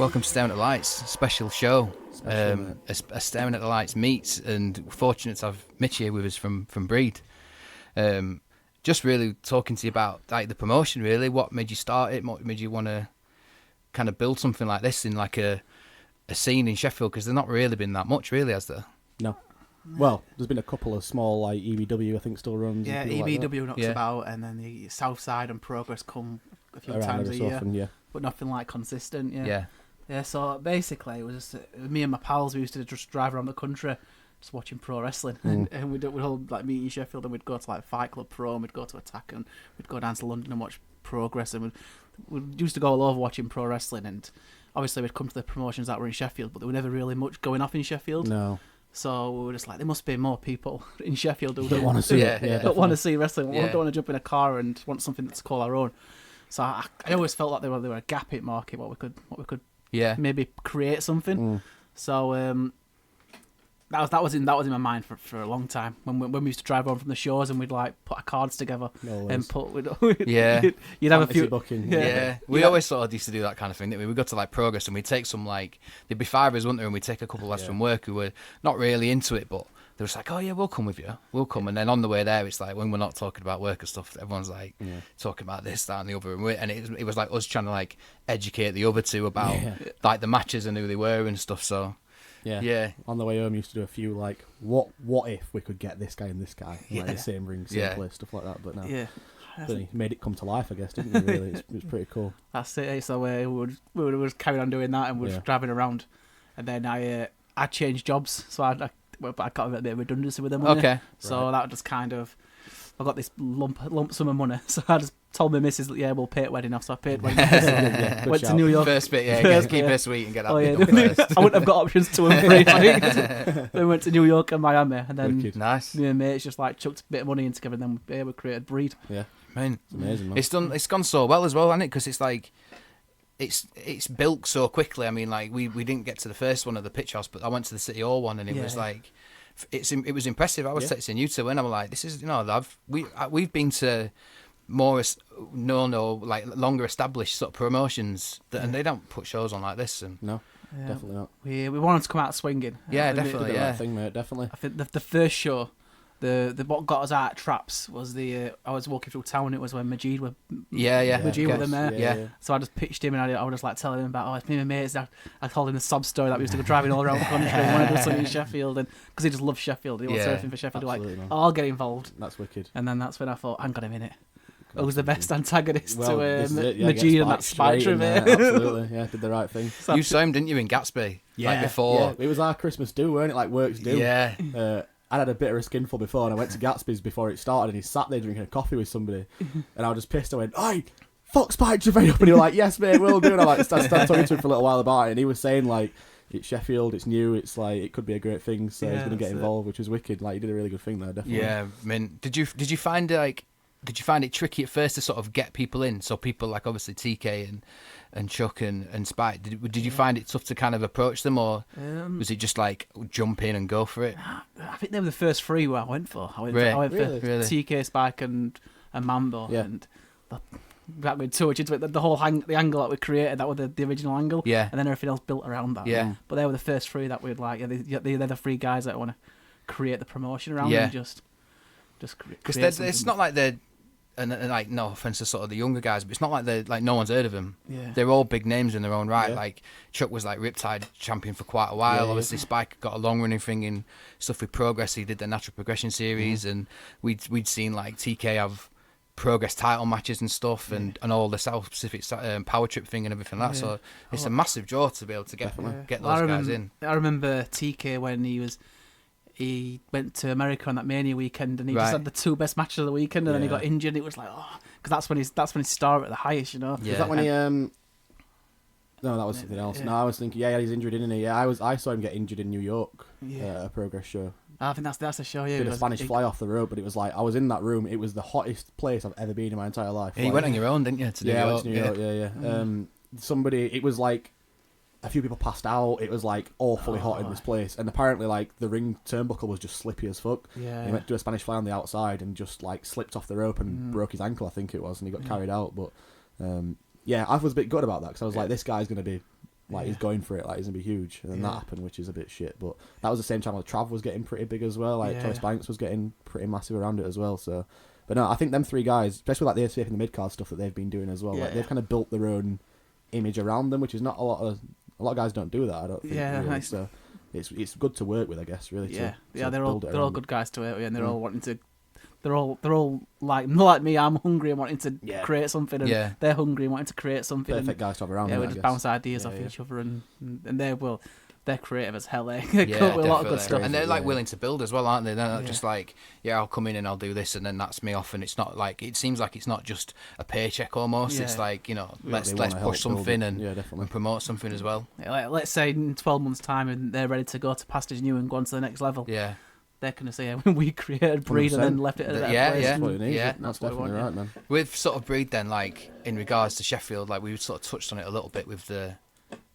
Welcome to Staring at the Lights, special show. A Staring at the Lights meets, and fortunate to have Mitch here with us from Breed. Just really talking to you about like the promotion, really. What made you start it? What made you want to kind of build something like this in like a scene in Sheffield? Because there's not really been that much, really, has there? No. Well, there's been a couple of small, like EBW, I think, still runs. Yeah, EBW knocks about, and then the South Side and Progress come a few times a year. Often, yeah. But nothing like consistent, Yeah, so basically, it was just me and my pals. We used to just drive around the country, just watching pro wrestling, and we'd all like meet in Sheffield, and we'd go to like Fight Club Pro, and we'd go to Attack, and we'd go down to London and watch Progress, and we used to go all over watching pro wrestling, and obviously we'd come to the promotions that were in Sheffield, but there were never really much going off in Sheffield. No. So we were just like, there must be more people in Sheffield who don't want to see it. Yeah, don't want to see wrestling. We don't want to jump in a car and want something to call our own. So I always felt like there were a gap in market, what we could maybe create something. So that was in my mind for a long time. When we used to drive home from the shows and we'd like put our cards together and you'd have a few booking. We always sort of used to do that kind of thing, didn't we? We'd go to like Progress and we'd take some, like, there'd be 5 of us, wouldn't there, and we'd take a couple lads from work who were not really into it, but they were just like, oh yeah, we'll come with you, and then on the way there, it's like when we're not talking about work and stuff, everyone's like talking about this, that and the other, and it was like us trying to like educate the other two about like the matches and who they were and stuff. So yeah. On the way home, used to do a few like, what if we could get this guy and this guy, like the same ring, same place, stuff like that. But no, but he made it come to life, I guess, didn't he? Really, it was pretty cool. That's it. So we would carry on doing that, and we were driving around, and then I changed jobs, so I got a bit of redundancy with them. Okay. So that just kind of, I got this lump sum of money, so I just told my missus, we'll pay it wedding off. So I paid wedding off. Went to New York. First bit, keep her sweet and get that bit done first. I wouldn't have got options 2 and 3. Then we went to New York and Miami, and then nice. Me and mates just like chucked a bit of money in together, and then we created Breed. Yeah, man, it's amazing, man. It's gone so well as well, hasn't it? Because it's like, it's built so quickly. I mean, like we didn't get to the first one at the Pitch House, but I went to the City Hall one, and it was like, it was impressive. I was texting you two, and I'm like, this is, we've been to more known or like longer established sort of promotions and they don't put shows on like this. And definitely not. We wanted to come out swinging. Yeah, definitely. The right thing, mate, definitely. I think the first show, the what got us out at Traps was I was walking through town. It was when Majid were Majid were there. Yeah. So I just pitched him, and I was just like telling him about, it's me and my mates. I told him the sob story that we used to go driving all around the country and wanted to do something in Sheffield, and because he just loves Sheffield, he wants everything for Sheffield. I'll get involved. That's wicked. And then that's when I thought, hang on a minute. Who was the best antagonist to Majid and that spike reveal? Absolutely, did the right thing. You saw him, didn't you, in Gatsby? Like before. Yeah, it was our Christmas do, weren't it? Like Works do. Yeah. I had a bit of a skinful before, and I went to Gatsby's before it started, and he sat there drinking a coffee with somebody, and I was just pissed. I went, "Oi, fuck Spike Gervais up," and he was like, "Yes, mate, we'll do." And I started talking to him for a little while about it, and he was saying like, "It's Sheffield, it's new, it's like it could be a great thing." So he's going to get involved, which was wicked. Like, he did a really good thing there, definitely. Yeah, I mean, did you find it tricky at first to sort of get people in? So people like obviously TK and Chuck and Spike, did you find it tough to kind of approach them, or was it just like jump in and go for it? I think they were the first 3 I went for. I went for TK, Spike and Mambo, and that with two, the whole the angle that we created, that was the original angle, and then everything else built around that. But they were the first 3 that we'd like. They're the 3 guys that want to create the promotion around and just create. Because it's not like they're. And like, no offense to sort of the younger guys, but it's not like no one's heard of them. Yeah. They're all big names in their own right. Like Chuck was like Riptide champion for quite a while. Obviously Spike got a long running thing in stuff with Progress. He did the Natural Progression series, and we'd seen like TK have Progress title matches and stuff, and all the South Pacific Power Trip thing and everything like that. So it's a massive draw to be able to get those guys in. I remember TK when he went to America on that Mania weekend, and he just had the 2 best matches of the weekend, and then he got injured. And it was like, because that's when his star at the highest, Is that when he? No, that was something else. No, I was thinking, he's injured, didn't he? Yeah, I saw him get injured in New York at a Progress show. I think that's the show. Yeah, did a Spanish fly off the road, but it was like I was in that room. It was the hottest place I've ever been in my entire life. You went on your own, didn't you? To I went to New York. Yeah. It was like, a few people passed out. It was like awfully hot in this place, and apparently like the ring turnbuckle was just slippy as fuck. He went to do a Spanish fly on the outside and just like slipped off the rope and broke his ankle, I think it was, and he got carried out. But I was a bit good about that, because I was like, this guy's going to be Like he's going for it, like he's gonna be huge, and then that happened, which is a bit shit. But that was the same time where Trav was getting pretty big as well. Like Travis Banks was getting pretty massive around it as well. So, but no, I think them three guys, especially like the ASF and the mid card stuff that they've been doing as well, like they've kind of built their own image around them, which is not a lot of guys don't do that. I don't think. Yeah, really. nice. So it's good to work with, I guess. Really. They're all good guys to work with, and they're all wanting to. They're all like not like me. I'm hungry and wanting to create something, and they're hungry and wanting to create something. Perfect guys to have around. Yeah, we just bounce ideas off each other, and they're creative as hell. They come up with a lot of good stuff, and they're like willing to build as well, aren't they? They're not just like, I'll come in and I'll do this, and then that's me off. And it's not like it seems like it's not just a paycheck almost. It's like let's push something and promote something as well. Yeah, like, let's say in 12 months' time, and they're ready to go to Pastures New and go on to the next level. Yeah. They're going to say, we created Breed 100%. And then left it at that place. That's definitely right, man. With sort of Breed then, like, in regards to Sheffield, like, we sort of touched on it a little bit with the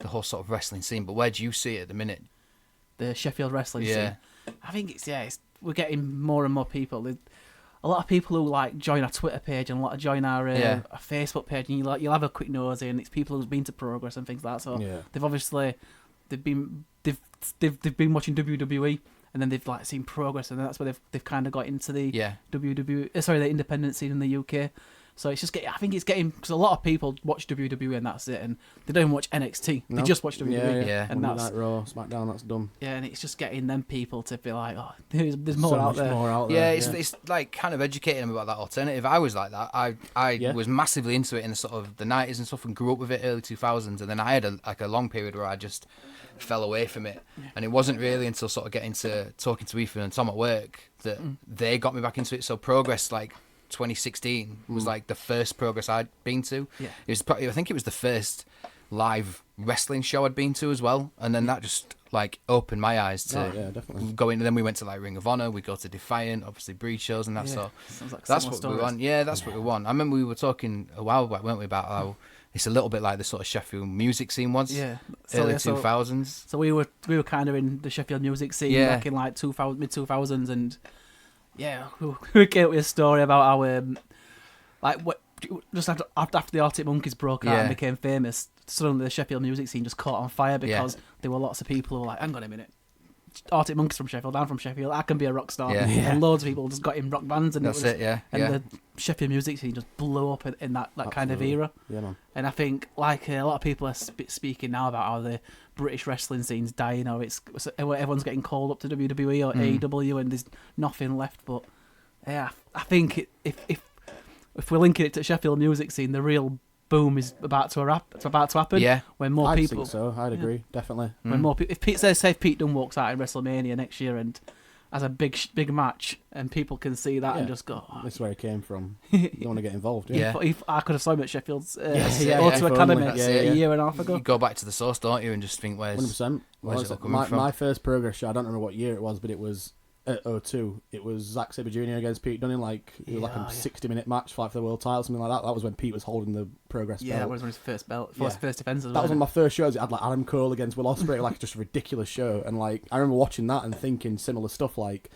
whole sort of wrestling scene, but where do you see it at the minute? The Sheffield wrestling scene? I think we're getting more and more people. A lot of people who, like, join our Twitter page and a lot of join our Facebook page, and you'll have a quick nosy, and it's people who've been to Progress and things like that, so they've obviously, they've been watching WWE, and then they've like seen Progress, and that's where they've kind of got into the WWE. Sorry, the independent scene in the UK. So it's just I think it's getting, because a lot of people watch WWE and that's it, and they don't even watch NXT. They just watch WWE. And that's Raw, SmackDown. That's done. Yeah, and it's just getting them people to be like, oh, there's more out there. Yeah, it's like kind of educating them about that alternative. I was like that. I was massively into it in the sort of the 90s and stuff, and grew up with it early 2000s, and then I had a long period where I just fell away from it, and it wasn't really until sort of getting to talking to Ethan and Tom at work that they got me back into it. So Progress, like 2016 was like the first Progress I'd been to. It was probably, I think it was the first live wrestling show I'd been to as well, and then that just like opened my eyes to go into. Then we went to like Ring of Honor, we go to Defiant, obviously Breed shows and that. So like that's what we want. Yeah, that's what we want. I remember we were talking a while back, weren't we, about how it's a little bit like the sort of Sheffield music scene was. Early 2000s. So we were kind of in the Sheffield music scene back in like mid 2000s, and we came up with a story about how just after the Arctic Monkeys broke out and became famous, suddenly the Sheffield music scene just caught on fire because there were lots of people who were like, hang on a minute, Arctic Monkeys from Sheffield, I'm from Sheffield, I can be a rock star. And loads of people just got in rock bands, and the Sheffield music scene just blew up in that kind of era. And I think like a lot of people are speaking now about how the British wrestling scene's dying, or everyone's getting called up to WWE or AEW, and there's nothing left. But I think if we're linking it to Sheffield music scene, the real boom is about to happen. When more people. I think so. I'd agree, definitely. When more people, if Pete Dunne walks out in WrestleMania next year and has a big match, and people can see that and just go, this is where he came from. You want to get involved? I could have saw him at Sheffield's Auto Academy a year and a half ago. You go back to the source, don't you, and just think, where's 100%. Where's it coming from? My first Progress show, I don't remember what year it was, but it was at O2. It was Zack Sabre Jr. against Pete Dunne in a 60-minute match, fight for the world title, something like that. That was when Pete was holding the Progress belt. Yeah, that was his first belt, first defence. That was one of my first shows. It had like Adam Cole against Will Ospreay, like just a ridiculous show. And like I remember watching that and thinking similar stuff, like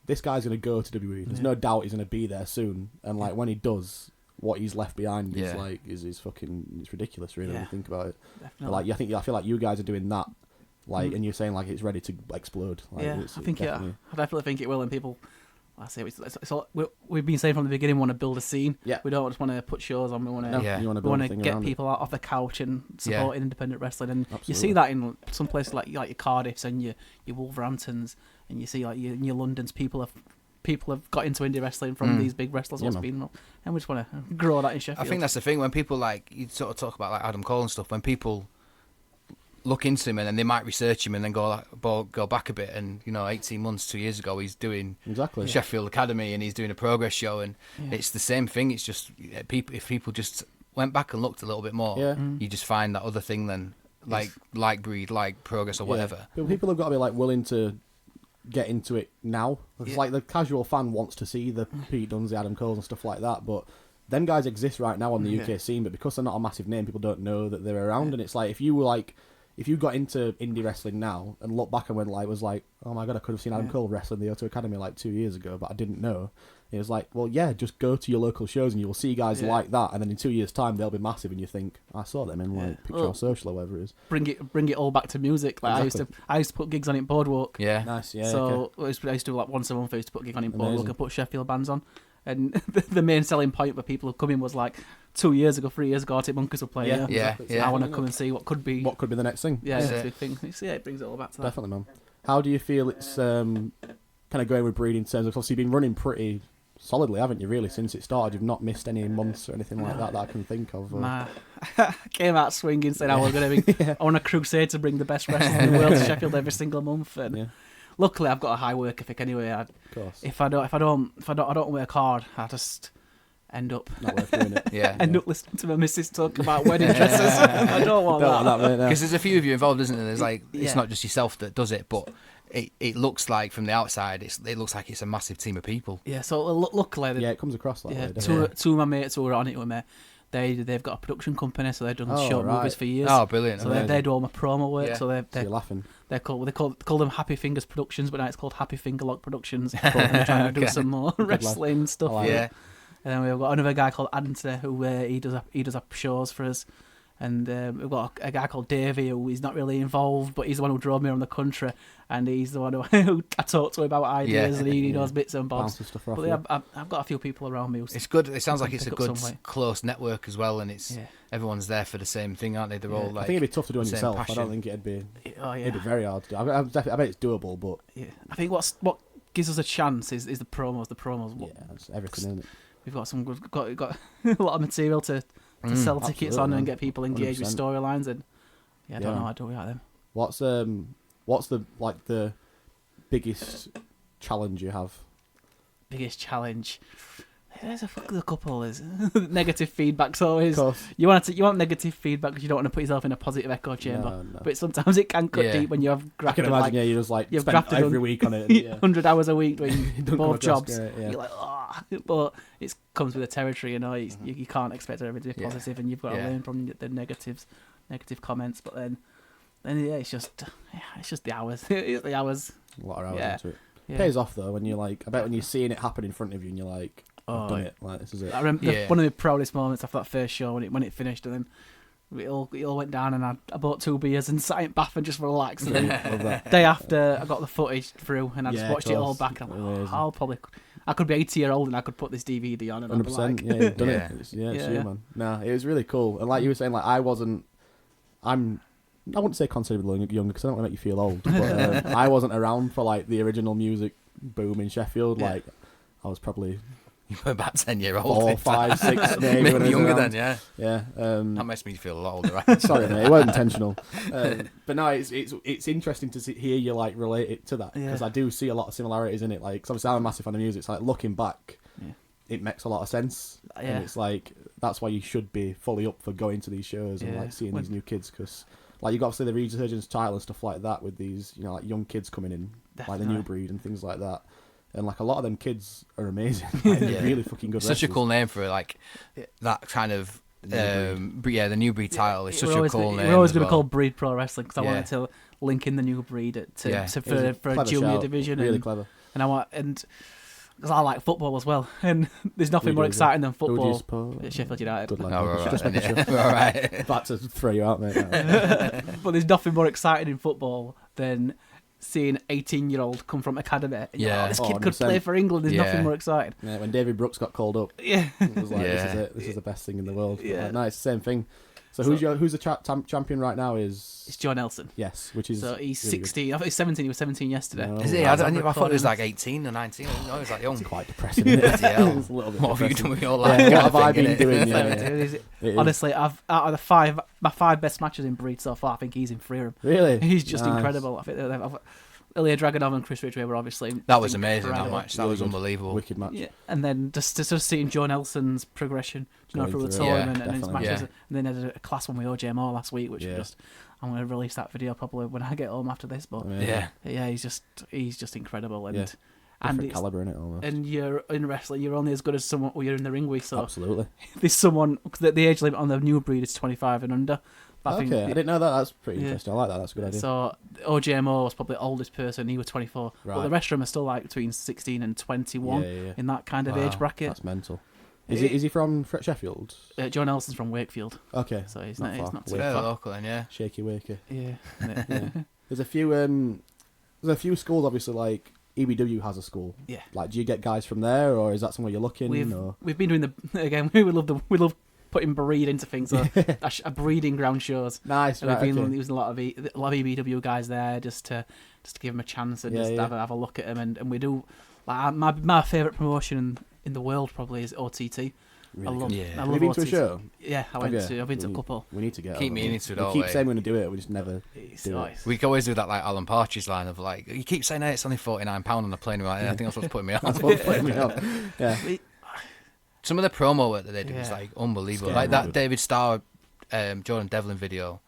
this guy's gonna go to WWE. There's no doubt he's gonna be there soon. And like when he does, what he's left behind is like is fucking, it's ridiculous, really, when you think about it. But, like I feel like you guys are doing that. Like, and you're saying like it's ready to explode. Like, I definitely think it will. And people, we've been saying from the beginning, we want to build a scene. We don't just want to put shows on. We want to get people out off the couch and supporting independent wrestling. And you see that in some places like your Cardiffs and your Wolverhamptons, and you see like your Londons. People have got into indie wrestling from these big wrestlers. And we just want to grow that in Sheffield. I think that's the thing, when people like, you sort of talk about like Adam Cole and stuff, when people look into him and then they might research him and then go back a bit, and 18 months, 2 years ago he's doing Sheffield Academy and he's doing a Progress show, and it's the same thing. It's just if people just went back and looked a little bit more, you just find that other thing then, like Breed, like Progress or whatever. But people have got to be like willing to get into it now. It's like the casual fan wants to see the Pete Dunnes, the Adam Coles and stuff like that, but them guys exist right now on the UK scene, but because they're not a massive name, people don't know that they're around. And it's like if you got into indie wrestling now and look back and was like, oh my god, I could have seen Adam Cole wrestling the O2 Academy like 2 years ago, but I didn't know. He was like, well, yeah, just go to your local shows and you will see guys like that, and then in 2 years' time they'll be massive, and you think, I saw them in like Picture on Social or whatever it is. Bring it all back to music. Like Exactly. I used to put gigs on in Boardwalk. Yeah. Nice, yeah. So I used to do like once a month. I used to put a gig on in Boardwalk Amazing. and put Sheffield bands on. And the main selling point for people who come in was like 3 years ago, Arctic Monkeys were playing. Yeah. So I want to come and see what could be the next thing. Yeah, it's a big thing. So it brings it all back to that. Definitely, man. How do you feel it's kind of going with Breed in terms of, obviously you've been running pretty solidly, haven't you, really, since it started? You've not missed any months or anything like that I can think of. I came out swinging, saying I was going to be on a crusade to bring the best wrestlers in the world to Sheffield every single month. And luckily, I've got a high work ethic anyway. Of course. If I don't work hard, I just end up not worth doing it. End up listening to my missus talk about wedding dresses. I don't want that. Because there's a few of you involved, isn't there? There's like it's not just yourself that does it, but it looks like from the outside, it looks like it's a massive team of people. Yeah. So luckily, it comes across that way. Two of my mates who were on it with me, they've got a production company, so they've done short movies for years. Oh, brilliant! So they do all my promo work. Yeah. So you're laughing. They call them Happy Fingers Productions, but now it's called Happy Finger Lock Productions. And they're trying to do some more wrestling stuff. Like And then we've got another guy called Ante who he does up shows for us. And we've got a guy called Davey who is not really involved, but he's the one who drove me around the country, and he's the one who I talk to about ideas, and he knows bits and bobs. But I've got a few people around me. It's good. It sounds like it's a good, close network as well, and it's everyone's there for the same thing, aren't they? They're all like. I think it'd be tough to do on yourself. Passion. I don't think it'd be. It'd be very hard to do. I bet it's doable, but I think what gives us a chance is the promos. The promos. That's everything, isn't it? We've got got a lot of material to sell tickets on and get people engaged 100%. With storylines, and I don't know how to do without them. What's the biggest challenge you have? Biggest challenge? There's a couple. There's negative feedback's always. You want negative feedback because you don't want to put yourself in a positive echo chamber. No. But sometimes it can cut deep when you have grafted. I can imagine. You're just like you've spent every week on it. 100 hours a week doing both jobs. You're like, but it comes with the territory. You can't expect everything to be positive, and you've got to learn from the negative comments. But then it's just the hours. It's the hours. A lot of hours into it. It pays off though when you're like. I bet when you're seeing it happen in front of you, and you're like. I've done it. Like, this is it. I remember one of the proudest moments after that first show when it finished, and then it all went down, and I bought 2 beers and sat in bath and just relaxed. And then day after, I got the footage through, and I just watched it all back. And I'm like, I could be 80-year-old and I could put this DVD on, and 100%. Like, you've done it. It's you, man. Nah, it was really cool. And like you were saying, like I wouldn't say considerably young because I don't want to make you feel old, but I wasn't around for like the original music boom in Sheffield. Like I was probably. You were about 10-year-old. 4, 5, 6, maybe when younger around. then, yeah. That makes me feel a lot older. Right? Sorry, mate, it wasn't intentional. But no, it's interesting to hear you like relate it to that because I do see a lot of similarities in it. Like, 'cause obviously I'm a massive fan of music. It's like looking back, it makes a lot of sense, and it's like that's why you should be fully up for going to these shows and like seeing these new kids because. Like, you've got to see the Resurgence title and stuff like that with these, like young kids coming in, like the New Breed and things like that. And like a lot of them kids are amazing, like, they're really fucking good. Such a cool name for like that kind of the New Breed title. It's such a cool name. We're always going to call Breed Pro Wrestling because I wanted to link in the New Breed for a junior division. Really clever. And because I like football as well, and there's nothing more exciting than football. Sheffield United. Good luck. All right. About to throw you out, mate. But there's nothing more exciting in football than seeing 18-year-old come from academy. And this kid could play for England. There's nothing more exciting. Yeah, when David Brooks got called up, it was like, this is it. This is the best thing in the world. Yeah. Like, no, it's the same thing. So who's the champion right now? It's John Nelson. Yes, which is he's really 16. Good. I thought he's 17. He was 17 yesterday. No, is he? I thought he was like 18 or 19. I didn't know he was like young. It's quite depressing. Isn't it? It's a little bit what have you done with your life? life? What have I been doing? Honestly, out of my 5 best matches in Breed so far, I think he's in 3 of them. Really? He's just incredible. I think Ilya Dragunov and Chris Ridgway were obviously that was amazing. That match, that was unbelievable, wicked match. Yeah, and then just to sort of seeing Joe Nelson's progression, through the tournament and his matches, and then he had a class one with OJ Moore last week, which I'm going to release that video probably when I get home after this. But he's just incredible, and different caliber in it almost. And you're in wrestling, you're only as good as someone who you're in the ring with. So absolutely, there's someone the age limit on the New Breed is 25 and under. But I didn't know that. That's pretty interesting. I like that. That's a good idea. So OJMO was probably the oldest person. He was 24. Right. But the rest of them are still like between 16 and 21 in that kind of age bracket. That's mental. Is he from Sheffield? John Elson's from Wakefield. Okay. So he's not not too Very far. local then, yeah. Shaky Waker. Yeah. There's a few schools, obviously, like EBW has a school. Yeah. Like, do you get guys from there, or is that somewhere you're looking? We've been doing we love putting breed into things. So a breeding ground shows. Nice. And Right, we've been okay. using a lot of EBW guys there just to give them a chance and have a look at them. And we do like my favourite promotion in the world probably is OTT. Really I love Have you been to a show? Yeah, I've been to a couple. We need to get. Keep meaning to it We all. keep saying we're going to do it. We just never do it. We can always do that like Alan Partridge line of like, you keep saying hey, it's only £49 on the plane. We're like, I think that's what's putting me off. That's what's putting me off. Yeah. Some of the promo work that they do is like unbelievable. Like that David Starr, Jordan Devlin video.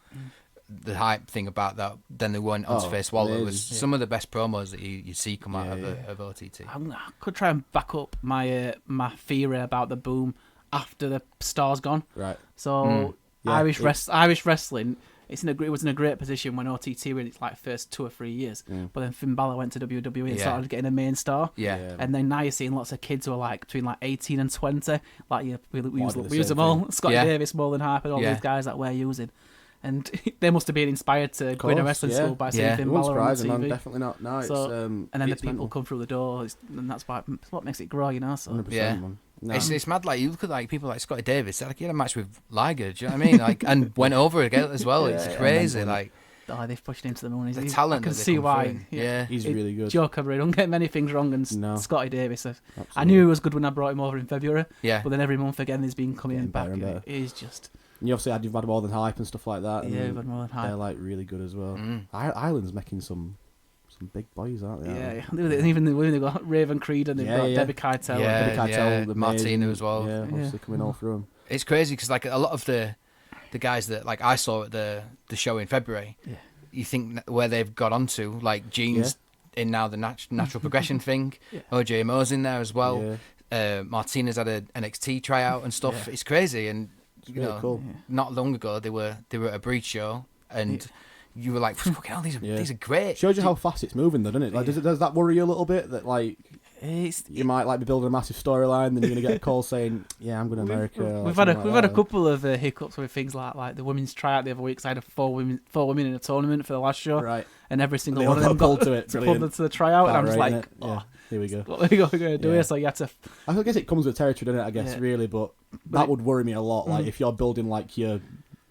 The hype thing about that, then they went on to face Waller was some of the best promos that you see come out of OTT. I could try and back up my theory about the boom after the star's gone. Right. So Irish wrestling, it was in a great position when OTT were in its like first 2 or 3 years. But then Finn Balor went to WWE and started getting a main star. Yeah. And then now you're seeing lots of kids who are like between like 18 and 20. Like we use them same all. thing. Scotty Davis, Molden Harper, all these guys that we're using. And they must have been inspired to go into wrestling school by seeing Finn Balor on the TV. Man, definitely not. No, and then the people come through the door, and that's what makes it grow, you know. So 100%, man. No. It's mad. Like you look at like people like Scotty Davis. Like he had a match with Liger. Do you know what I mean? Like and went over again as well. It's crazy. Like they've pushed him to the moon. The talent. I can see why. Yeah, he's really good. Joe Cabrera don't get many things wrong, and Scotty Davis. I knew he was good when I brought him over in February. Yeah. But then every month again, he's been coming back. He's just. And you obviously you've had more than hype and stuff like that. Yeah, you've had more than hype. They're like really good as well. Ireland's making some big boys, aren't they? Yeah. Even the women, they've got Raven Creed and they've got Debbie Keitel. Debbie Keitel, Martina as well. Yeah, obviously coming all through them. It's crazy because like a lot of the guys that like I saw at the show in February, you think where they've got onto like Gene's in now the natural progression thing. OJMO's in there as well. Martina's had an NXT tryout and stuff. It's crazy and. You know, cool. Not long ago they were at a breed show and you were like, fucking hell, these are great. Shows you how fast it's moving though, doesn't it? Like, does that worry you a little bit that like you might like be building a massissive storyline, then you're gonna get a call saying, "Yeah, I'm going to America." We've had a couple of hiccups with things like the women's tryout the other week. 'Cause I had 4 women in a tournament for the last show, right? And every single one of them pulled to it, pulled to the tryout, and I'm just like, here we go. What are we going to do here? So you had to. I guess it comes with territory, doesn't it? I guess really, but that would worry me a lot. Like if you're building like your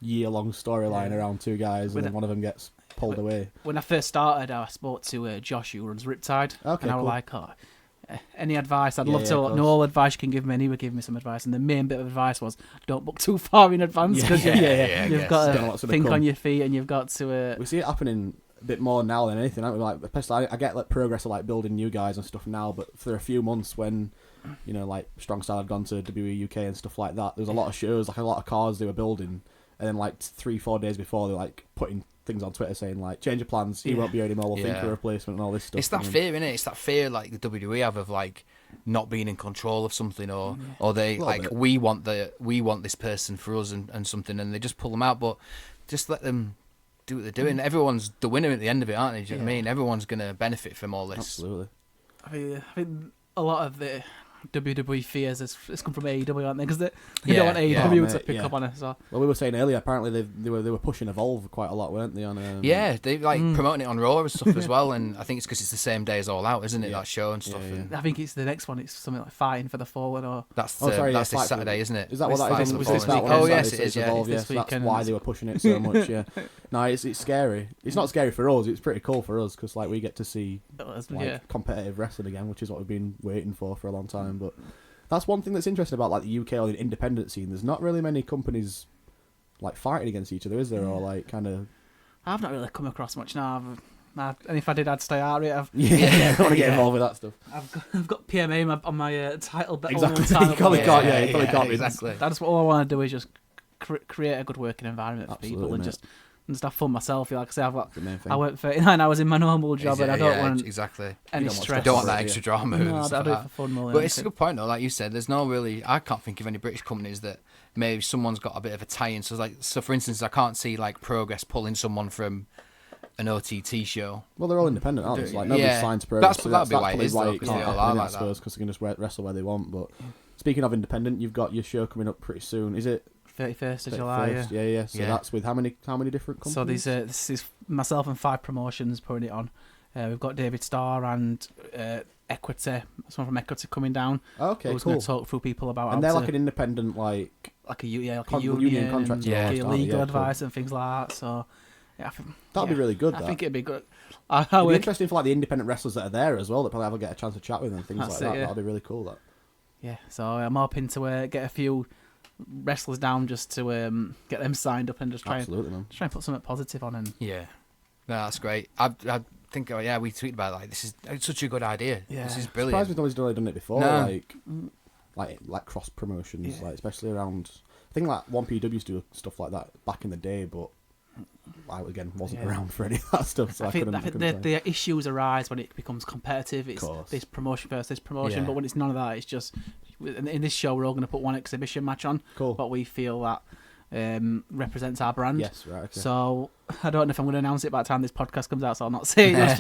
year-long storyline around 2 guys, and then one of them gets pulled away. When I first started, I spoke to Josh, who runs Riptide, and I was like, any advice? I'd love to know all advice you can give me, and he would give me some advice. And the main bit of advice was, don't book too far in advance because you've got to think on your feet, and you've got to. We see it happening a bit more now than anything. Like, especially I get like progress of like building new guys and stuff now, but for a few months when. You know, like Strong Style had gone to WWE UK and stuff like that. There was a lot of shows, like a lot of cards they were building, and then like 3-4 days before they're like putting things on Twitter saying like, change your plans, he won't be here anymore. We'll think of a replacement and all this stuff. It's that fear, innit? It's that fear like the WWE have of like not being in control of something, or they like we want this person for us and something, and they just pull them out. But just let them do what they're doing. Everyone's the winner at the end of it, aren't they? Do you know what I mean? Everyone's gonna benefit from all this. Absolutely. I mean, a lot of the WWE fears has come from AEW, aren't they? Because they don't want AEW to pick up on it. So. Well, we were saying earlier, apparently they were pushing Evolve quite a lot, weren't they? On they like promoting it on Raw and stuff as well, and I think it's because it's the same day as All Out, isn't it? That show and stuff. I think it's the next one. It's something like Fighting for the Fallen, or that's this Saturday, isn't it? Is that what that is? Oh yes, it is. Evolve, yes. That's why they were pushing it so much. Yeah. No, it's scary. It's not scary for us. It's pretty cool for us because like we get to see competitive wrestling again, which is what we've been waiting for a long time. But that's one thing that's interesting about like the UK or the independent scene. There's not really many companies like fighting against each other, is there? Or like kind of. I've not really come across much now. And if I did, I'd stay out of it. I don't want to get involved with that stuff. I've got PMA on my title bet. Exactly. You probably can't. Exactly. That's what all I want to do is just create a good working environment for people and just and just have fun myself. Like I say, thing. I work 39 hours in my normal job, and I don't want exactly any don't want stress. I don't want that extra drama. No, and I stuff do it like for fun more than But it's a anything. good point though. Like you said, there's no really. I can't think of any British companies that maybe someone's got a bit of a tie-in. So for instance, I can't see like Progress pulling someone from an OTT show. Well, they're all independent, aren't they? It's like nobody's signed to Progress. That'd be why it is, though, because they all are like that. Because they can just wrestle where they want. But speaking of independent, you've got your show coming up pretty soon. Is it 31st of July? Yeah. So that's with how many different companies? So this is myself and 5 promotions putting it on. We've got David Starr and Equity, someone from Equity coming down. Okay, who's cool. going to talk through people about And they're like an independent, like a union contract, and legal cool. advice and things like that. So yeah, that'd be really good. I think it'd be good. It'd be interesting for like the independent wrestlers that are there as well. That probably ever get a chance to chat with them and things like that. That'd be really cool. That. Yeah, so I'm hoping to get a few wrestlers down just to get them signed up and just try and put something positive on. And no, that's great. I think we tweeted about it, like this is such a good idea. Yeah. This is I'm brilliant. surprised we've always done it before. No. Like cross promotions, like especially around. I think like 1PW used to do stuff like that back in the day, but I again wasn't around for any of that stuff. So I think the issues arise when it becomes competitive. It's this promotion versus this promotion, but when it's none of that, it's just in this show we're all going to put one exhibition match on. Cool. What we feel that represents our brand. Yes, right. Okay. So I don't know if I'm going to announce it by the time this podcast comes out, so I'll not say it.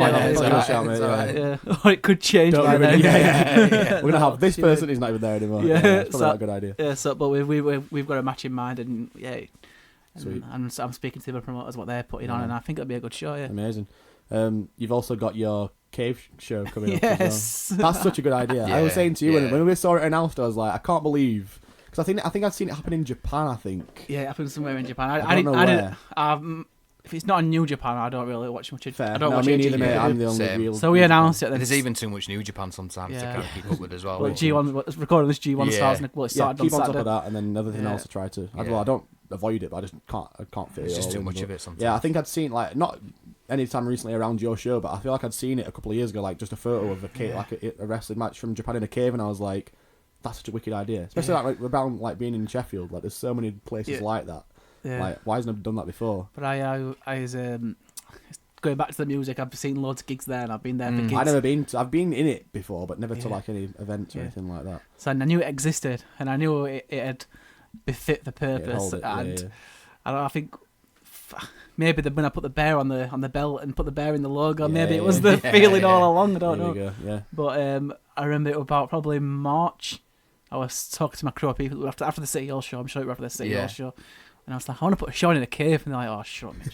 Or it could change by then. We're going to have this person who's not even there anymore. It's probably not a good idea. Yeah, but we've got a match in mind, and Sweet. And I'm speaking to the promoters what they're putting on, and I think it'll be a good show. Yeah, amazing. You've also got your cave show coming up. Yes, as well. That's such a good idea. I was saying to you when we saw it announced, I was like, I can't believe, because I think I've seen it happen in Japan. I think. Yeah, it happened somewhere in Japan. I don't know where. If it's not in New Japan, I don't really watch much. Fair. I don't watch me it. neither, mate. I'm the only real. So we announced it. There's even too much New Japan sometimes to kind of keep up with as well. Well, G1 recording this G1 starts. Well, it started keep on Saturday. top of that, and then everything else I try to. Well, I don't avoid it, but I just can't fit it. It's just all too in, much but, of it sometimes. Yeah, I think I'd seen like not any time recently around your show, but I feel like I'd seen it a couple of years ago, like just a photo of a cave, like a wrestling match from Japan in a cave, and I was like, that's such a wicked idea, especially like around like being in Sheffield. Like, there's so many places like that. Yeah. Like, why hasn't I done that before? But I was going back to the music. I've seen loads of gigs there, and I've been there for gigs. I've never been. I've been in it before, but never to like any events or anything like that. So I knew it existed, and I knew it had befit the purpose. I think maybe when I put the bear on the belt and put the bear in the logo, maybe it was the feeling all along. I don't know. But I remember it was about probably March. I was talking to my crew of people after the SATL show. I'm sure it was after the SATL show. And I was like, I want to put a show in a cave. And they're like, oh, shut up, Mitch.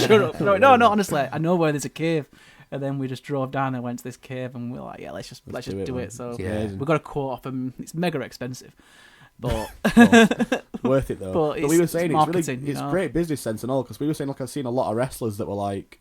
Shut up. No, honestly, I know where there's a cave. And then we just drove down and went to this cave, and we were like, yeah, let's just do it. So we got a quote off them. It's mega expensive. But worth it though. But we were saying it's really, great business sense and all, because we were saying like I've seen a lot of wrestlers that were like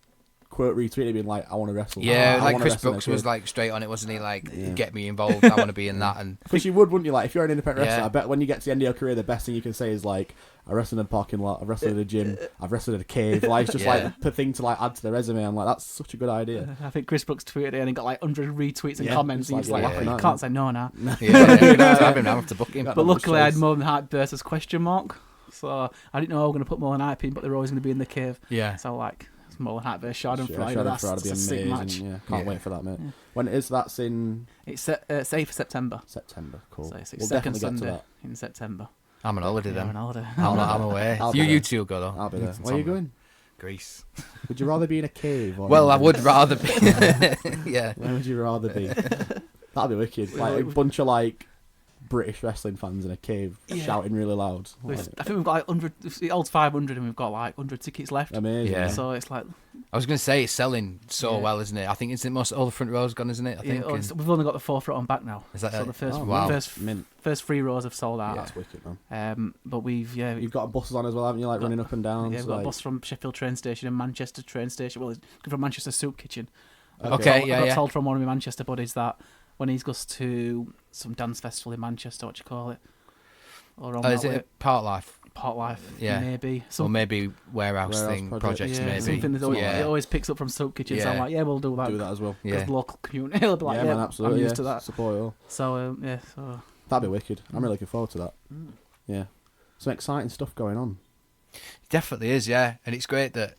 quote retweeted being like, I want to wrestle. Yeah, like Chris Brooks was like straight on it, wasn't he? Like, get me involved. I want to be in that. And because you would, wouldn't you? Like, if you're an independent wrestler, I bet when you get to the end of your career, the best thing you can say is like, I wrestled in a parking lot, I've wrestled in a gym, I've wrestled in a cave. Like, it's just like the thing to like add to the resume. I'm like, that's such a good idea. I think Chris Brooks tweeted it and he got like 100 retweets and comments. And he's like, you can't say no now. I have to book him. But luckily, I had more than hype versus question mark. So I didn't know I was going to put more than hype in, but they were always going to be in the cave. Yeah. So like, it's more than hype versus Schadenfreude. That's a sick match. Yeah, can't wait for that, mate. Yeah. When it is, that's in. It's say for September. September, cool. So it's second Sunday in September. I'm on holiday then. I'm on holiday. I'm away. You two go though. I'll be there. Where are you going? Greece. Would you rather be in a cave? Or well, I would rather be. Yeah. Where would you rather be? That'd be wicked. Like a bunch of like British wrestling fans in a cave shouting really loud. I think we've got like 100. It holds 500, and we've got like 100 tickets left. Amazing. Yeah. So it's like. I was going to say it's selling so well, isn't it? I think it's most all the front rows gone, isn't it? I think we've only got the 4th row on back now. Is that so? The first 3 rows have sold out. Yeah, that's wicked, man. But you've got buses on as well, haven't you? Like running up and down. Yeah, we've got a bus from Sheffield train station and Manchester train station. Well, it's from Manchester Soup Kitchen. I got told from one of my Manchester buddies that when he goes to some dance festival in Manchester, what do you call it? Is it Part Life? Part Life, yeah, maybe. Or maybe warehouse projects, maybe. Something that it always picks up from Soup Kitchen. So I'm like, we'll do that. Do that as well. Because the local community will be like, man, absolutely. I'm used to that. Support it all. So that'd be wicked. I'm really looking forward to that. Yeah, some exciting stuff going on. Definitely is, yeah. And it's great that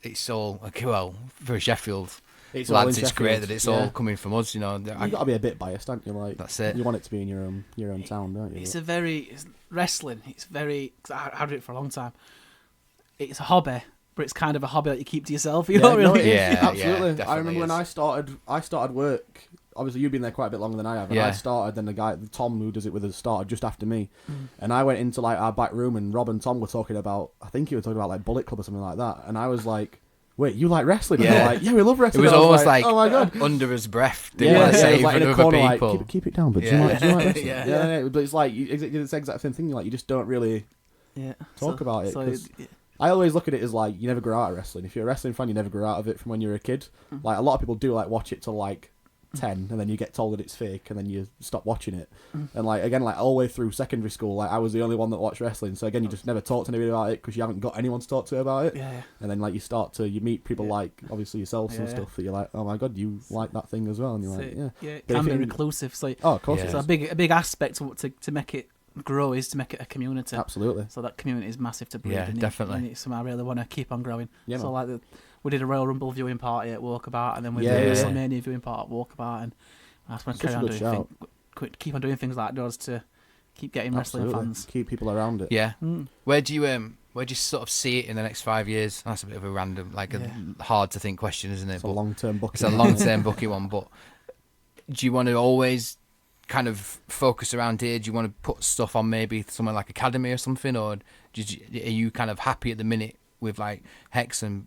it's all, okay, well, for Sheffield It's all in lads, it's great Sheffield, that it's yeah. all coming from us, you know. You got to be a bit biased, don't you? Like, That's it. You want it to be in your own town, don't you? It's wrestling. It's very. I did it for a long time. It's a hobby, but it's kind of a hobby that you keep to yourself. You don't really. Absolutely. I remember when is. I started work. Obviously, you've been there quite a bit longer than I have. And I started, then the guy, Tom, who does it with us, started just after me. And I went into like our back room, and Rob and Tom were talking about. I think you were talking about like Bullet Club or something like that. And I was like, "Wait, you like wrestling?" And they were like, "Yeah, we love wrestling." It was almost like, "Oh my god!" under his breath. Didn't want to say it was like in a corner, like, people. keep it down. But do you like wrestling? Yeah. But it's like it's the exact same thing. Like you just don't really talk about it. So 'cause I always look at it as like you never grow out of wrestling. If you're a wrestling fan, you never grow out of it from when you're a kid. Like a lot of people do, like watch it till like 10, and then you get told that it's fake, and then you stop watching it. And like again, like all the way through secondary school, like I was the only one that watched wrestling. So again, you just never talk to anybody about it because you haven't got anyone to talk to about it. Yeah. And then like you meet people like obviously yourselves and stuff that you're like, oh my god, you like that thing as well, and you're like, yeah, it But can if be it- reclusive. So of course, so a big aspect to make it grow is to make it a community. absolutely. So that community is massive to breed. Yeah, and definitely. And it's something I really want to keep on growing. Yeah, so man. like we did a Royal Rumble viewing party at Walkabout, and then we Yeah, did a yeah. WrestleMania viewing party at Walkabout, and I just want to Such carry a on good doing shout. keep on doing things like those to keep getting wrestling Absolutely. fans. Keep people around it. Yeah. Where do you sort of see it in the next 5 years? That's a bit of a random, like a hard to think question, isn't it? It's a long-term booking. It's a long-term booking one, but do you want to always kind of focus around here? Do you want to put stuff on maybe somewhere like Academy or something, or are you kind of happy at the minute with like Hex and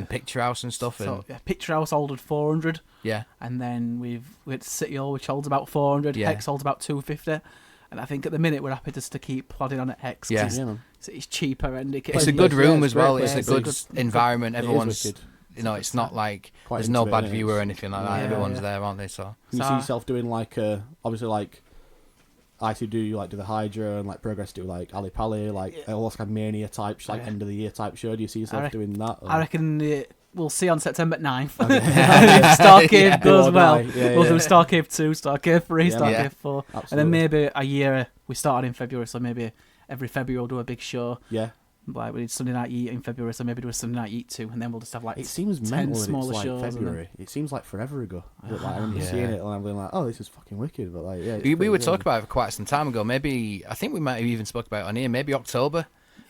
Picture House and stuff? So Picture House holds 400. Yeah. And then we had City Hall, which holds about 400. Yeah. Hex holds about 250. And I think at the minute we're happy just to keep plodding on at Hex. Yeah. It's cheaper and It's a good room as well. It's It's a good environment. Everyone's, wicked. it's not like Quite there's no bad intimate, view or anything like that. Yeah, Everyone's there, aren't they? So Can you see yourself doing like obviously like IC do the Hydra and like Progress do like Ali Pali, like almost like Mania type, like end of the year type show. Do you see yourself doing that? Or? I reckon we'll see on September 9th. If StarrCave goes well, we'll do StarrCave 2, StarrCave 3, StarrCave 4. Absolutely. And then maybe a year, we started in February, so maybe every February we'll do a big show. Yeah. Like we did Sunday Night Eat in February, so maybe do a Sunday Night Eat 2, and then we'll just have like It seems 10 mental that smaller it's like shows. February. It seems like forever ago. But, like, I remember seeing it and I'm being like, oh, this is fucking wicked. But like, yeah, we were talking about it for quite some time ago. Maybe I think we might have even spoke about it on here. Maybe October.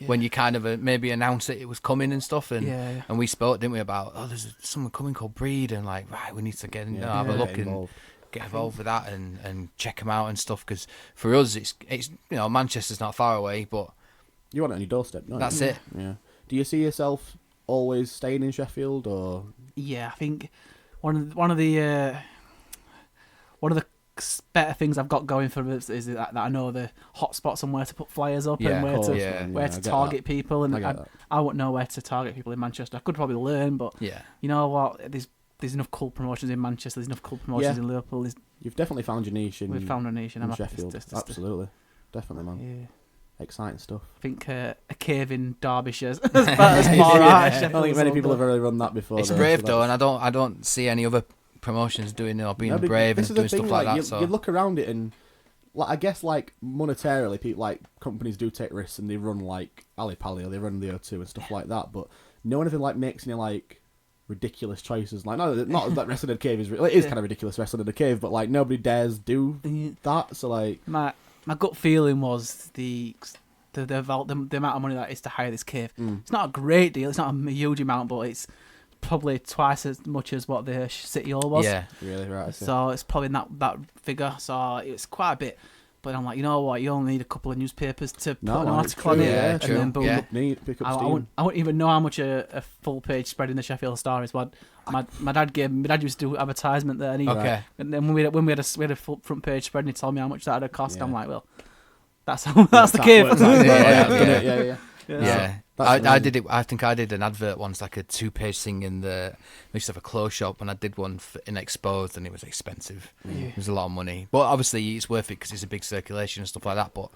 When you kind of maybe announced it was coming and stuff, and we spoke, didn't we, about there's someone coming called Breed, and like we need to get have a look and get involved with that and check them out and stuff, because for us it's Manchester's not far away, but you want it on your doorstep. Don't that's you? it. Yeah. Do you see yourself always staying in Sheffield, or? Yeah, I think one of the better things I've got going for us is that I know the hot spots and where to put flyers up and where to target people, and I wouldn't know where to target people in Manchester. I could probably learn, but you know what? There's enough cool promotions in Manchester. There's enough cool promotions in Liverpool. You've definitely found your niche. We've found a niche in Sheffield. Absolutely, definitely, man. Yeah. Exciting stuff. I think a cave in Derbyshire's as far out. I don't think many people have really run that before. It's brave though, and I don't see any other promotions doing it or being brave and doing stuff like that. You look around it and, like, I guess, like, monetarily, people, like, companies do take risks and they run, like, Ali Pali or they run the O2 and stuff like that, but no one ever, like, makes any, like, ridiculous choices. Like, not that Wrestling in a Cave it is kind of ridiculous, Wrestling in a Cave, but, like, nobody dares do that, so, like... My gut feeling was the amount of money that is to hire this cave. It's not a great deal, it's not a huge amount, but it's probably twice as much as what the City Hall was. Yeah, really, right. So it's probably that figure. So it's quite a bit. But I'm like, you know what? You only need a couple of newspapers to put an article on it, and then boom. I wouldn't even know how much a full page spread in the Sheffield Star is. What my dad used to do advertisement there, and then when we had a full front page spread, and he told me how much that had cost. I'm like, well, that's the cave. Yeah. I did it. I think I did an advert once, like a 2-page thing we used to have a clothes shop, and I did one in Exposed, and it was expensive. It was a lot of money, but obviously it's worth it because it's a big circulation and stuff like that. But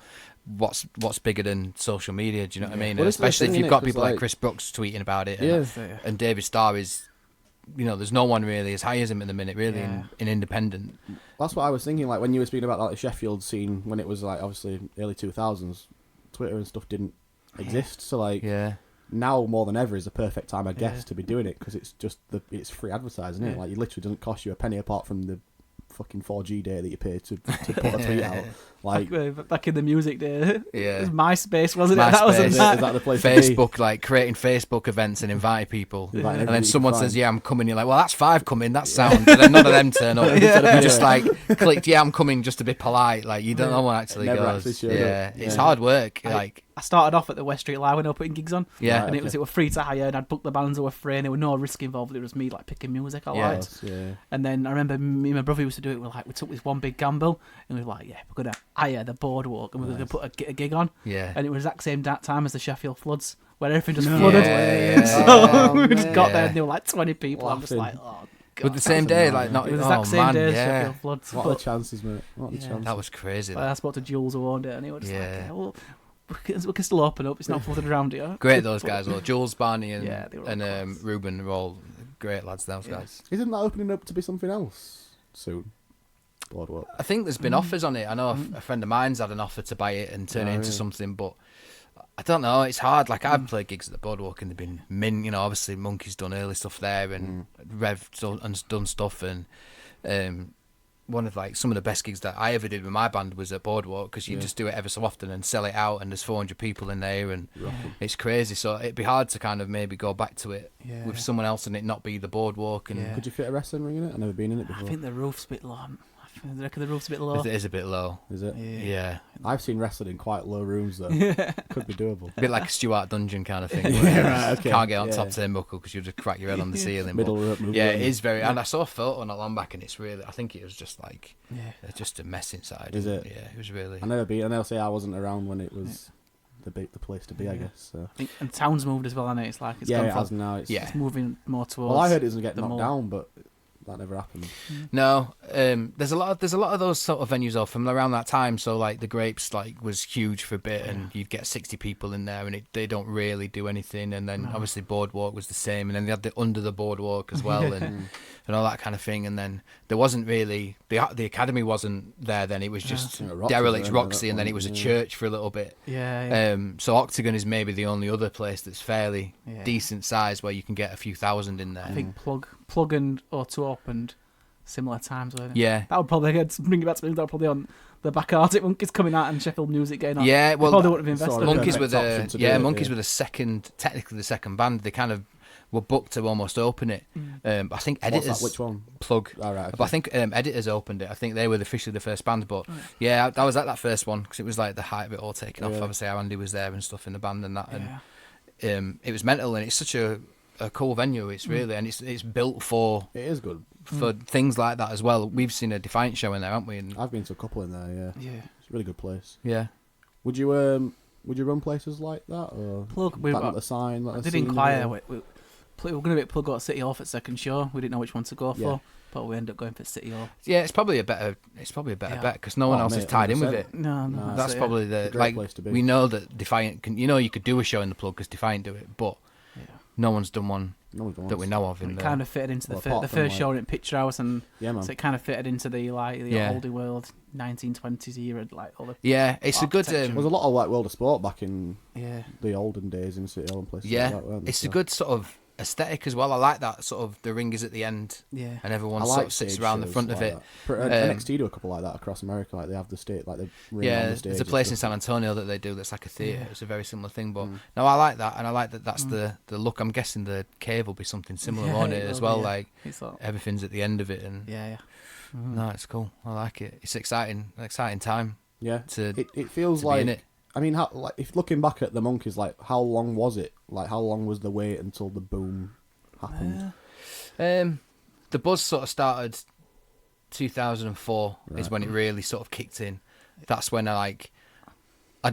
what's bigger than social media? Do you know what I mean? Well, especially if you've got people like Chris Brooks tweeting about it, and David Starr is, there's no one really as high as him at the minute, really, in independent. That's what I was thinking. Like when you were speaking about like the Sheffield scene, when it was like obviously early 2000s, Twitter and stuff didn't exist. So like, Yeah. now more than ever is the perfect time, I guess, to be doing it because it's just it's free advertising, isn't it? Like, it literally doesn't cost you a penny apart from the fucking 4G data that you pay to put a tweet out. Like back in the music day, Yeah. it was MySpace, wasn't it? That MySpace. wasn't is that. that the place? Facebook, like creating Facebook events and inviting people, Inviting and everybody then you someone can says, find. "Yeah, I'm coming." You're like, "Well, that's 5 coming. That's sound." And then none of them turn up. You just like clicked, "Yeah, I'm coming," just to be polite. Like, you don't know what actually Never goes. actually showed Yeah, up. it's Yeah. hard work. I Like, started off at the West Street Live when I was putting gigs on. yeah, Right. And it were free to hire, and I'd book the bands that were free, and there was no risk involved. It was me like picking music I Yeah. liked. Yeah. And then I remember me and my brother used to do it. We took this one big gamble, and we were like, "Yeah, we're gonna hire the boardwalk, and we're gonna put a gig on." yeah. And it was the exact same time as the Sheffield floods, where everything just No flooded. way. Yeah, So yeah. we just got Yeah. there, and there were like 20 people. I'm just Laughing. like, "Oh God!" With the same that's day, annoying. like not. It was the Oh exact same man, day as yeah. Sheffield floods. What are the But chances, mate? What are the Yeah. chances? That was crazy. I spoke to Jules who owned it, and he was just like, Yeah. "Yeah, well, we can still open up. It's not flooded around here." Great, those guys. Well, Jules, Barney, and Yeah, they were all class. Ruben are all great lads. Those Yeah. guys. Isn't that opening up to be something else soon? Boardwalk. I think there's been offers on it. I know a friend of mine's had an offer to buy it and turn Oh, it into really? something, but I don't know. It's hard. Like, I've played gigs at the Boardwalk and they've been you know, obviously Monkey's done early stuff there and Rev done stuff, and one of like some of the best gigs that I ever did with my band was at Boardwalk, because you just do it ever so often and sell it out, and there's 400 people in there, and it's crazy. So it'd be hard to kind of maybe go back to it Yeah. with someone else and it not be the Boardwalk. And Yeah. Could you fit a wrestling ring in it? I've never been in it I before. think the roof's a bit low. I reckon the roof's a bit low. it is a bit low. Is it? Yeah. I've seen wrestling in quite low rooms though. Could be doable. A bit like a Stuart Dungeon kind of thing. Yeah, where you right, okay. Can't get on Yeah. top turnbuckle because you'll just crack your head on the ceiling. Middle but rope move. yeah, it is very. And I saw a photo not long back, and it's really. I think it was just like Yeah. just a mess inside. Is it? Yeah, it was really. I never been. And they'll say I wasn't around when it was the place to be. I guess. So. I think, and town's moved as well, hasn't it? It's like it's Yeah, gone it from, has now. It's, Yeah. it's moving more towards. Well, I heard it was gonna get the knocked more- down, but that never happened. No, there's a lot of those sort of venues off from around that time. So like the Grapes was huge for a bit, and you'd get 60 people in there, and they don't really do anything. And then obviously Boardwalk was the same, and then they had the Under the Boardwalk as well, and all that kind of thing. And then there wasn't really the Academy wasn't there then. It was just Yeah, Roxy derelict was Roxy, there, and then that it was a one, church for a little bit. Yeah. So Octagon is maybe the only other place that's fairly Yeah. decent size where you can get a few thousand in there. I think Plug and O2 opened similar times, weren't it? Yeah. That would probably bring it back to me. That would probably on the back Arctic Monkeys coming out and Sheffield Music getting on. Yeah, well, probably wouldn't have invested. sort of Monkeys perfect were the option to do it, Monkeys yeah. were technically the second band. They kind of were booked to almost open it. But I think What's Editors that? Which one? Plug. All right. But I think Editors opened it. I think they were officially the first band. But yeah, I was at that first one because it was like the height of it all taken off. Yeah. Obviously, how Andy was there and stuff in the band and that, Yeah. and it was mental. And it's such a cool venue. It's really and it's built for it is good. things like that as well. We've seen a Defiant show in there, haven't we? And I've been to a couple in there. Yeah, Yeah. it's a really good place. yeah. Would you run places like that or Plug. We back at the sign? Like I the did scene inquire. or- We were going to be at Plug Out City Hall for second show. We didn't know which one to go for, Yeah. but we ended up going for City Hall. Yeah, it's probably a better Yeah. bet because no one Oh, else mate, is tied in with 100%. it. No, No, That's it. probably a the great place to be. we know that Defiant can. You could do a show in the Plug because Defiant do it, but Yeah. no one's done one No one's that we know of in It there. kind of fitted into Well, the apart the from, first like- show in Picture House, and Yeah, man. so it kind of fitted into the Yeah. oldie world 1920s era, like all the Yeah, it's a good. architecture. There was a lot of like World of Sport back in yeah. the olden days in City Hall and places Yeah, like that, weren't there? it's a So good sort of aesthetic as well. I like that sort of the ring is at the end Yeah. and everyone I sort like of sits stage around the shows front of like it. that. NXT do a couple like that across America. Like they have the state, like the ring on Yeah, the stage. there's a and place in stuff. San Antonio that they do that's like a theatre. Yeah. It's a very similar thing, but no, I like that, and I like that that's the look. I'm guessing the cave will be something similar Yeah, on it it as will well. be, yeah. Like It's like, everything's at the end of it, and yeah. no, it's cool. I like it. It's exciting, an exciting time Yeah, to it feels to be like. in it. I mean, like if looking back at the Monkeys, like how long was it? Like how long was the wait until the boom happened? The buzz sort of started 2004 is Right. when it really sort of kicked in. That's when I'd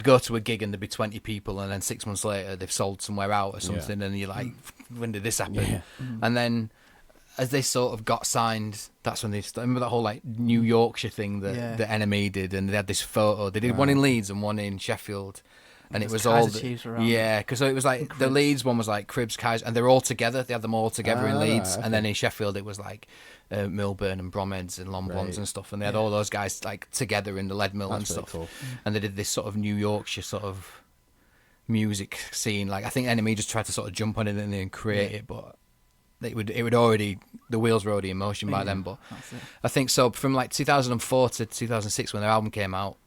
go to a gig and there'd be 20 people, and then 6 months later they've sold somewhere out or something, and you're like, when did this happen? Yeah. And then as they sort of got signed, that's when they remember that whole like New Yorkshire thing that the Enemy did, and they had this photo. They did one in Leeds and one in Sheffield. And it There's was all Kaiser Chiefs around. yeah, because it was like the Leeds one was like Cribs, Kaiser, and they're all together. They had them all together in Leeds, okay. and then in Sheffield it was like Milburn and Bromheads and Long Blondes Right. and stuff, and they had all those guys like together in the lead mill That's and pretty stuff. cool. And they did this sort of New Yorkshire sort of music scene. Like I think NME just tried to sort of jump on it and create it, but it would already, the wheels were already in motion by then. But I think so from like 2004 to 2006 when their album came out,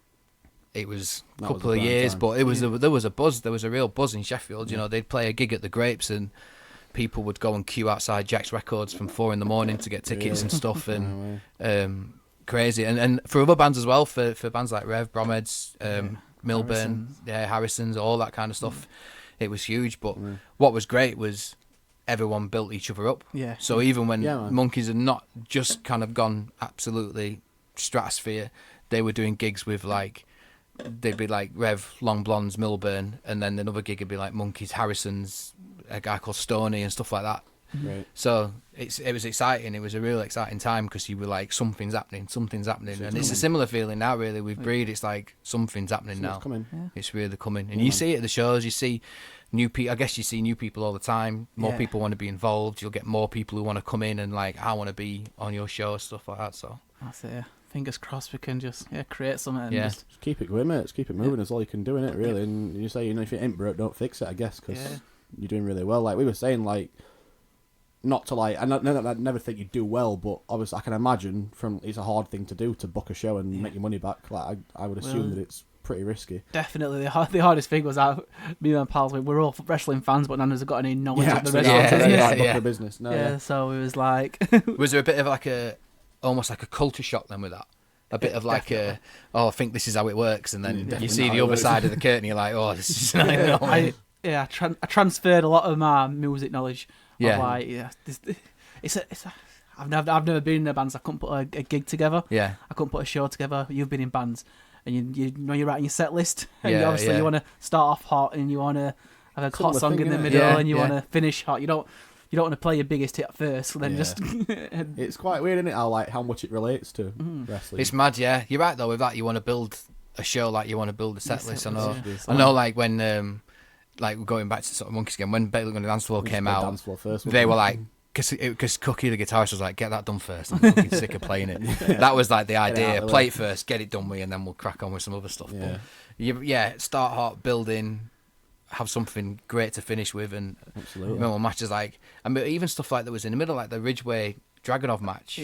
it was a couple of years, but it was there was a buzz. There was a real buzz in Sheffield. You know, they'd play a gig at the Grapes and people would go and queue outside Jack's Records from 4 a.m. to get tickets and stuff, and crazy. And for other bands as well, for bands like Rev, Bromheads, Milburn, Harrison's, all that kind of stuff, it was huge. But what was great was everyone built each other up. Yeah. So even when Monkeys had not just kind of gone absolutely stratosphere, they were doing gigs with like, they'd be like Rev, Long Blondes, Milburn, and then another gig would be like Monkeys, Harrison's, a guy called Stoney and stuff like that. Right. So it was exciting. It was a real exciting time because you were like, something's happening, and it's a similar feeling now. Really, with Breed, it's like something's happening now. Coming. Yeah. It's really coming, and you see it at the shows. You see new people. I guess you see new people all the time. More people want to be involved. You'll get more people who want to come in and like, I want to be on your show, stuff like that. So that's it. Yeah. Fingers crossed we can just create something and just keep it going, mate. Just keep it moving. That's all you can do in it, really. And you say, if it ain't broke, don't fix it, I guess, because you're doing really well. Like we were saying, like, not to like, I never think you do well, but obviously I can imagine it's a hard thing to do to book a show and make your money back. Like I would assume that it's pretty risky. Definitely, the hardest thing was out. Me and my pals, we're all wrestling fans, but none of us have got any knowledge of the wrestling business. So it was like, was there a bit of like almost like a culture shock then with that? A bit of like I think this is how it works, and then you see the other side of the curtain, you're like, oh, this is I transferred a lot of my music knowledge. I've never been in a band, so I couldn't put a gig together. Yeah, I couldn't put a show together. You've been in bands, and you know you're writing your set list, and obviously you want to start off hot, and you want to have a hot song in the middle, and you want to finish hot. You don't want to play your biggest hit first, so then just. It's quite weird, isn't it? How much it relates to wrestling. It's mad, yeah. You're right though. With that, you want to build a show like you want to build a set list. I know, like when, like going back to sort of Monkeys again, when Better on the Dance Floor came out, they were like, because Cookie the guitarist was like, get that done first. I'm fucking sick of playing it. That was like the idea. Play it first, get it done with, and then we'll crack on with some other stuff. But start hot, building. Have something great to finish with, and remember matches like, I mean, even stuff like that was in the middle, like the Ridgeway Dragunov match.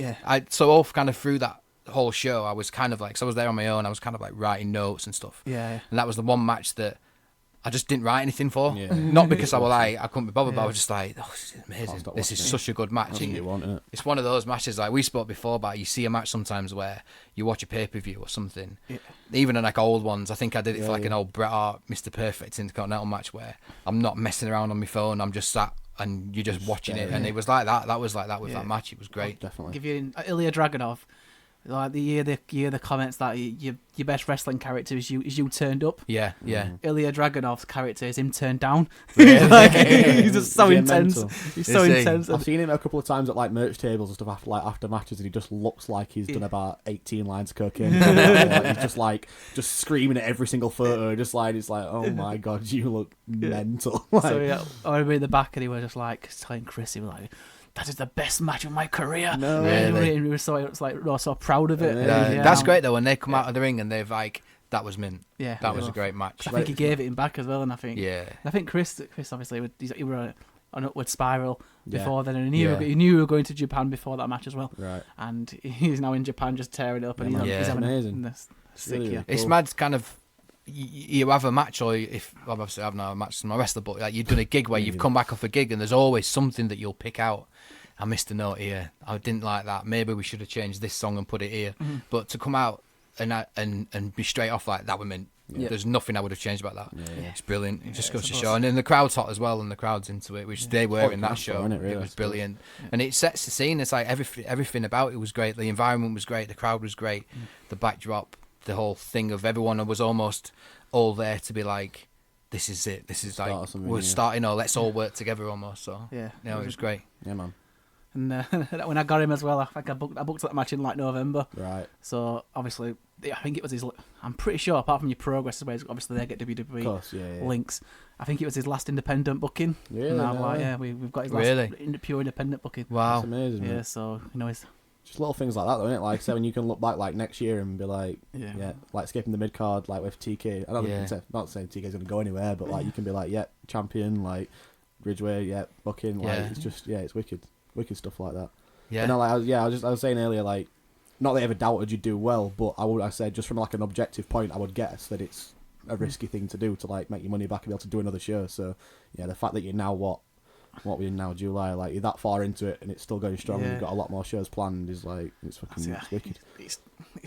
So all kind of through that whole show, I was kind of like, so I was there on my own. I was kind of like writing notes and stuff. And that was the one match that I just didn't write anything for. Not because I was like, I couldn't be bothered, but I was just like, oh, this is amazing. This is such a good match. It's one of those matches, like we spoke before about, you see a match sometimes where you watch a pay-per-view or something, even in like old ones. I think I did it for like an old Bret Hart, Mr. Perfect Intercontinental match where I'm not messing around on my phone, I'm just sat and you're just watching it, and it was like that. That was like that with that match. It was great. Definitely. Give you Ilya Dragunov. Like the year the comments that your best wrestling character is you turned up. Yeah. Ilya Dragunov's character is him turned down. He's just so intense. He's so intense. I've seen him a couple of times at like merch tables and stuff after matches, and he just looks like he's done about 18 lines of cocaine. He's just screaming at every single photo. Just like it's like, oh my god, you look mental. So I remember in the back, and he was just like telling Chris, he was like, that is the best match of my career. No, really. We were so proud of it. That's great though when they come out of the ring and they've like, that was mint. Yeah, that was a great match. I think he gave it him back as well, and I think Chris obviously he were on an upward spiral before then, and he knew we were going to Japan before that match as well. Right, and he's now in Japan just tearing it up, and he's having amazing. It's mad, kind of. You have a match, or if obviously I've not a match in my wrestler, but like you've done a gig where you've come back off a gig and there's always something that you'll pick out. I missed a note here. I didn't like that. Maybe we should have changed this song and put it here. But to come out and be straight off like that, there's nothing I would have changed about that. It's brilliant. It just goes to show. And then the crowd's hot as well, and the crowd's into it, which they were in that show. It was brilliant, and it sets the scene. It's like everything about it was great. The environment was great. The crowd was great. The backdrop. The whole thing of everyone was almost all there to be like, this is it. This is like we're starting. Let's all work together almost. So it was great. Yeah, man. And when I got him as well, I think I booked that match in like November. Right. So obviously, I think it was his. I'm pretty sure, apart from your progress, obviously they get WWE links. I think it was his last independent booking. Really? And we've got his last pure independent booking. Wow, that's amazing. Yeah, so just little things like that, though, isn't it? Like, so when you can look back like next year and be like, like skipping the mid card, like with TK. I don't not saying TK's gonna go anywhere, but like you can be like, champion, like Ridgeway, booking, like it's just it's wicked stuff like that. Yeah. No, like I was saying earlier, like, not that I ever doubted you'd do well, but I said just from like an objective point, I would guess that it's a risky thing to do to like make your money back and be able to do another show. So yeah, the fact that you're now what we're in now, July, like you're that far into it and it's still going strong. You've got a lot more shows planned. Is like it's wicked. It's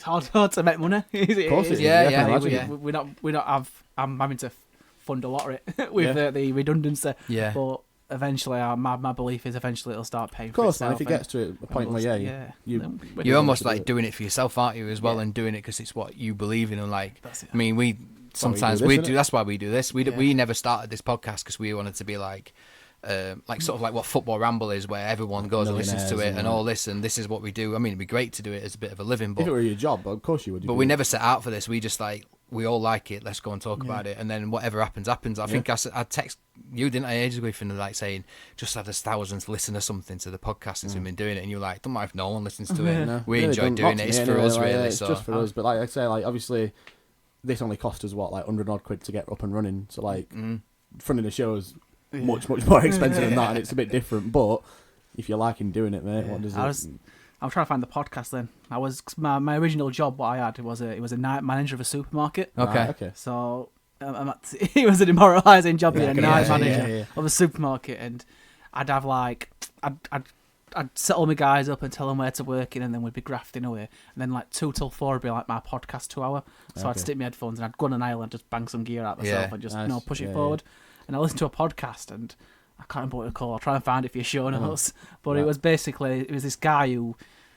hard to make money. Of course, it is. We're not. I'm having to fund a lot of it with the redundancy. Yeah. But eventually, my belief is eventually it'll start paying. Of course, for itself, and if it gets to a point where you're almost like doing it for yourself, aren't you, as well, and doing it because it's what you believe in. And like, I mean, we sometimes we do. That's why we do this. We never started this podcast because we wanted to be like sort of like what Football Ramble is, where everyone goes and listens to it and all this, and this is what we do. I mean, it'd be great to do it as a bit of a living, but if it were your job, of course you would. But we never set out for this. We just like, we all like it. Let's go and talk about it, and then whatever happens. I think I text you, didn't I, ages ago, like saying just had 1,000 listen or something to the podcast since we've been doing it, and you're like, don't mind if no one listens to it. No, we enjoy doing it. It's for us, really. It's just for us. But like I say, like obviously, this only cost us what, like 100 odd quid to get up and running. So like, fronting the show is much more expensive than that, and it's a bit different. But if you're liking doing it, mate, what does it? I'm trying to find the podcast. Then I was my original job. What I had was a night manager of a supermarket. Okay. So it was a demoralising job being a night manager of a supermarket, and I'd have like I'd set all my guys up and tell them where to work in, and then we'd be grafting away. And then like 2 till 4 would be like my podcast 2 hour. So I'd stick my headphones and I'd go on an island, just bang some gear out myself and just push it forward. And I listened to a podcast, and I can't remember what it's called. I'll try and find it for your show notes. But it was this guy who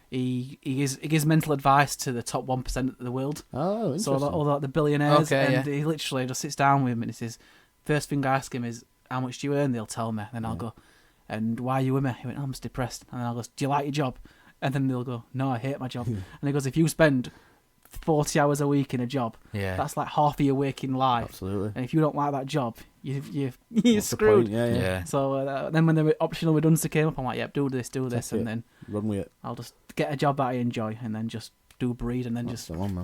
he gives mental advice to the top 1% of the world. Oh, interesting. So all the billionaires, he literally just sits down with him and he says, first thing I ask him is, how much do you earn? They'll tell me. Then I'll go, and why are you with me? He went, I'm just depressed. And then I'll go, do you like your job? And then they'll go, no, I hate my job. And he goes, if you spend 40 hours a week in a job, that's like half of your waking life. Absolutely. And if you don't like that job, you're screwed. Yeah. So then when the optional redundancy came up, I'm like, yep, do this, and then run with it. I'll just get a job that I enjoy, and then just do breed, and then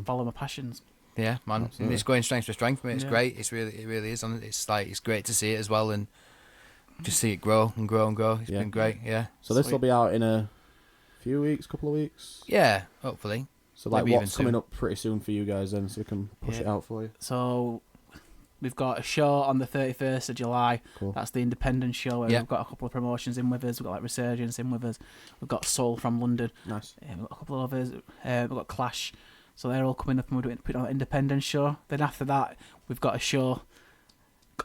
follow my passions. Yeah, man. Absolutely. It's going strength to strength, mate. It's great. It really is. And it's great to see it as well, and just see it grow and grow and grow. It's been great. Yeah. So this will be out in a few weeks, couple of weeks. Yeah, hopefully. So like, what's coming up pretty soon for you guys then, so we can push it out for you? So we've got a show on the 31st of July. Cool. That's the independent show. We've got a couple of promotions in with us. We've got like Resurgence in with us. We've got Soul from London. Nice. We've got a couple of others. We've got Clash. So they're all coming up, and we're putting on an independent show. Then after that, we've got a show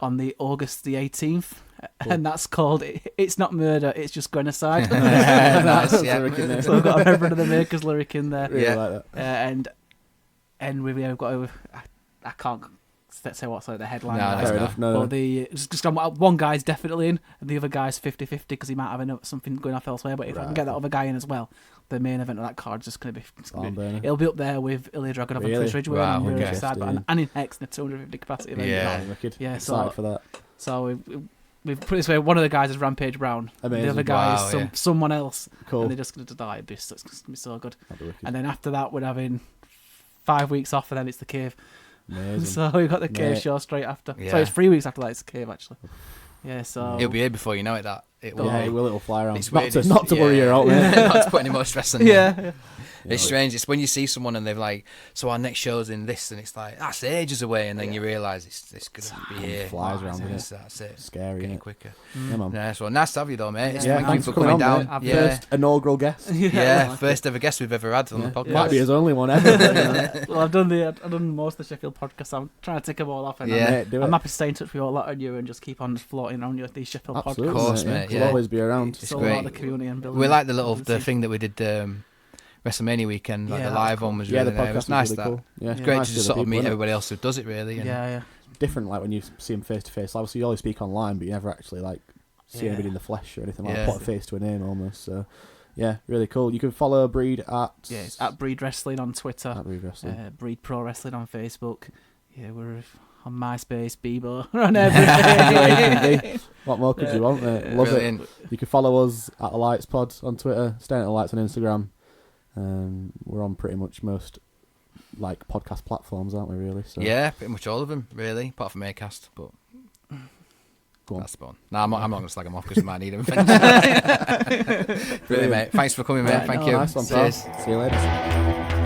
on the August the 18th. Cool. And that's called It's Not Murder, It's Just Genocide. Nice, yeah. So we've got a member of the Makers lyric in there. Really like that. And we've got I can't say what's like the headline. Fair enough. No. But one guy's definitely in, and the other guy's 50-50 because he might have something going off elsewhere. But if I can get that other guy in as well, the main event of that card's just going to be. It'll be up there with Ilya Dragunov and Chris Ridgeway on the other side, and in Hex in a 250 capacity event. Excited for that. So we've put it this way: one of the guys is Rampage Brown, amazing. The other guy is someone else. Cool. And they're just going to die. It's going to be so good. And then after that, we're having 5 weeks off, and then it's the Cave. Amazing. So we've got the Cave show straight after. Yeah. So it's 3 weeks after that. It's the Cave actually. Yeah. So it'll be here before you know it. It will. It'll fly around. It's not to worry you out, man. Not to put any more stress on you. Yeah. It's strange. It's when you see someone and they're like, so our next show's in this, and it's like, that's ages away, and then you realise it's going to be here. Flies around, That's it. Scary, getting quicker. Yeah, man. Nice one. Nice to have you though, mate. Thank you for coming down. First inaugural guest. First ever guest we've ever had on the podcast. Might be his only one ever. Well, I've done most of the Sheffield podcasts. I'm trying to tick them all off, and I'm happy to stay in touch with a lot of you and just keep on floating on you with these Sheffield podcasts. Of course, mate. We'll always be around. It's great. A lot of the community and building. We like the thing that we did. WrestleMania weekend, the live one was really the podcast it was nice. Really cool. It's great to just sort of meet everybody else who does it really. And different, like when you see them face to face. Obviously, you always speak online, but you never actually like see anybody in the flesh or anything like that. Put a face to a name almost. So yeah, really cool. You can follow Breed it's at Breed Wrestling on Twitter. At Breed Wrestling. Breed Pro Wrestling on Facebook. Yeah, we're on MySpace, Bebo, on everything. What more could you want, mate? Love it. You can follow us at The Lights Pod on Twitter, Staying at the Lights on Instagram. We're on pretty much most like podcast platforms, aren't we? Really? So. Yeah, pretty much all of them, really, apart from Acast. But that's the one. No, I'm not going to slag them off because we might need them. Really, mate. Thanks for coming, mate. Thank you. Nice one, Cheers. See you later.